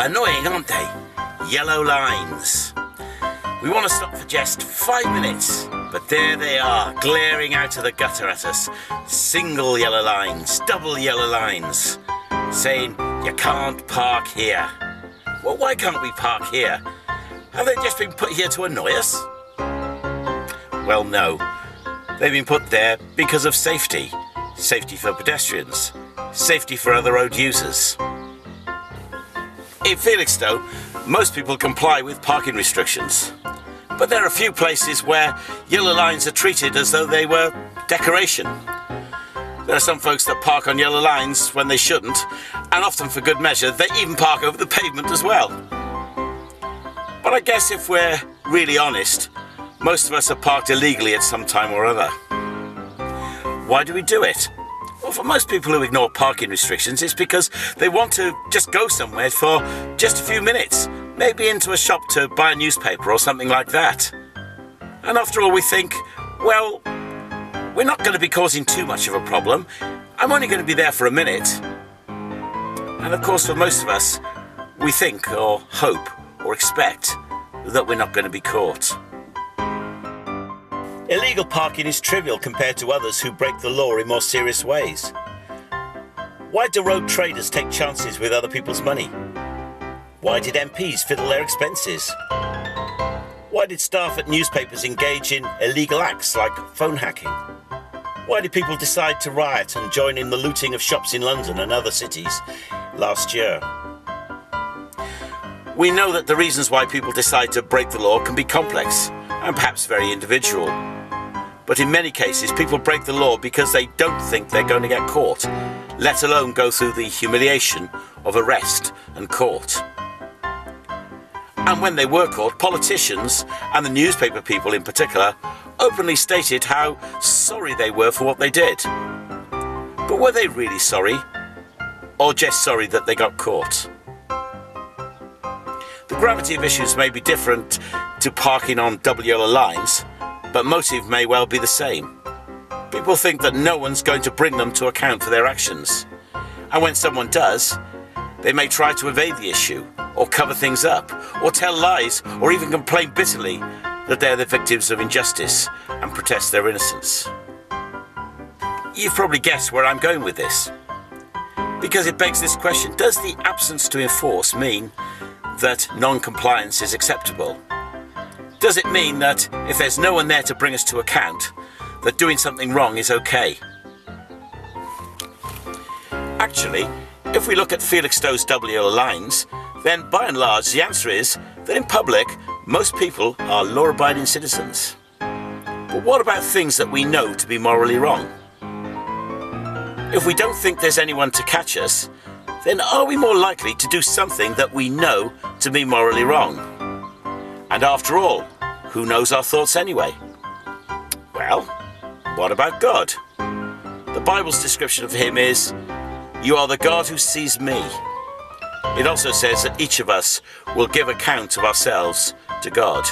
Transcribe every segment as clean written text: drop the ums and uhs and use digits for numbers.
Annoying, aren't they? Yellow lines. We want to stop for just 5 minutes, but there they are, glaring out of the gutter at us. Single yellow lines, double yellow lines, saying, you can't park here. Well, why can't we park here? Have they just been put here to annoy us? Well, no. They've been put there because of safety. Safety for pedestrians. Safety for other road users. In Felixstowe, most people comply with parking restrictions. But there are a few places where yellow lines are treated as though they were decoration. There are some folks that park on yellow lines when they shouldn't, and often for good measure, they even park over the pavement as well. But I guess if we're really honest, most of us are parked illegally at some time or other. Why do we do it? Well, for most people who ignore parking restrictions, it's because they want to just go somewhere for just a few minutes, maybe into a shop to buy a newspaper or something like that. And after all, we think, well, we're not going to be causing too much of a problem. I'm only going to be there for a minute. And of course, for most of us, we think or hope or expect that we're not going to be caught. Illegal parking is trivial compared to others who break the law in more serious ways. Why do road traders take chances with other people's money? Why did MPs fiddle their expenses? Why did staff at newspapers engage in illegal acts like phone hacking? Why did people decide to riot and join in the looting of shops in London and other cities last year? We know that the reasons why people decide to break the law can be complex and perhaps very individual. But in many cases, people break the law because they don't think they're going to get caught, let alone go through the humiliation of arrest and court. And when they were caught, politicians, and the newspaper people in particular, openly stated how sorry they were for what they did. But were they really sorry? Or just sorry that they got caught? The gravity of issues may be different to parking on double yellow lines, but motive may well be the same. People think that no one's going to bring them to account for their actions. And when someone does, they may try to evade the issue, or cover things up, or tell lies, or even complain bitterly that they're the victims of injustice and protest their innocence. You've probably guessed where I'm going with this. Because it begs this question: does the absence to enforce mean that non-compliance is acceptable? Does it mean that if there's no one there to bring us to account, that doing something wrong is okay? Actually, if we look at Felixstowe's double yellow lines, then by and large the answer is that in public, most people are law-abiding citizens. But what about things that we know to be morally wrong? If we don't think there's anyone to catch us, then are we more likely to do something that we know to be morally wrong? And after all, who knows our thoughts anyway? Well, what about God? The Bible's description of him is, "You are the God who sees me." It also says that each of us will give account of ourselves to God.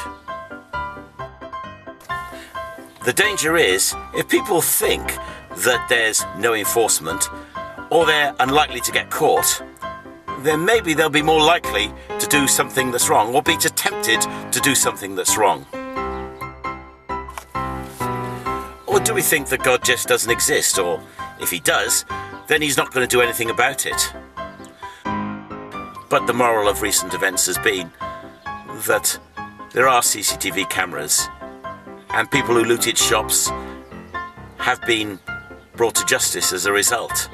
The danger is, if people think that there's no enforcement, or they're unlikely to get caught, then maybe they'll be more likely to do something that's wrong, or be tempted to do something that's wrong. Or do we think that God just doesn't exist, or if he does, then he's not going to do anything about it? But the moral of recent events has been that there are CCTV cameras, and people who looted shops have been brought to justice as a result.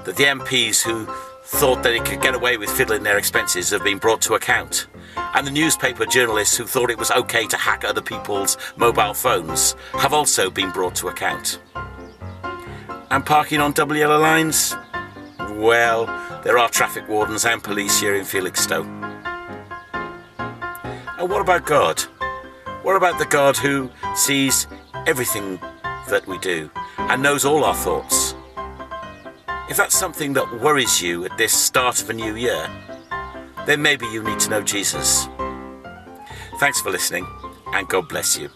That the MPs who thought that it could get away with fiddling their expenses have been brought to account. And the newspaper journalists who thought it was okay to hack other people's mobile phones have also been brought to account. And parking on double yellow lines? Well, there are traffic wardens and police here in Felixstowe. And what about God? What about the God who sees everything that we do and knows all our thoughts? If that's something that worries you at this start of a new year, then maybe you need to know Jesus. Thanks for listening, and God bless you.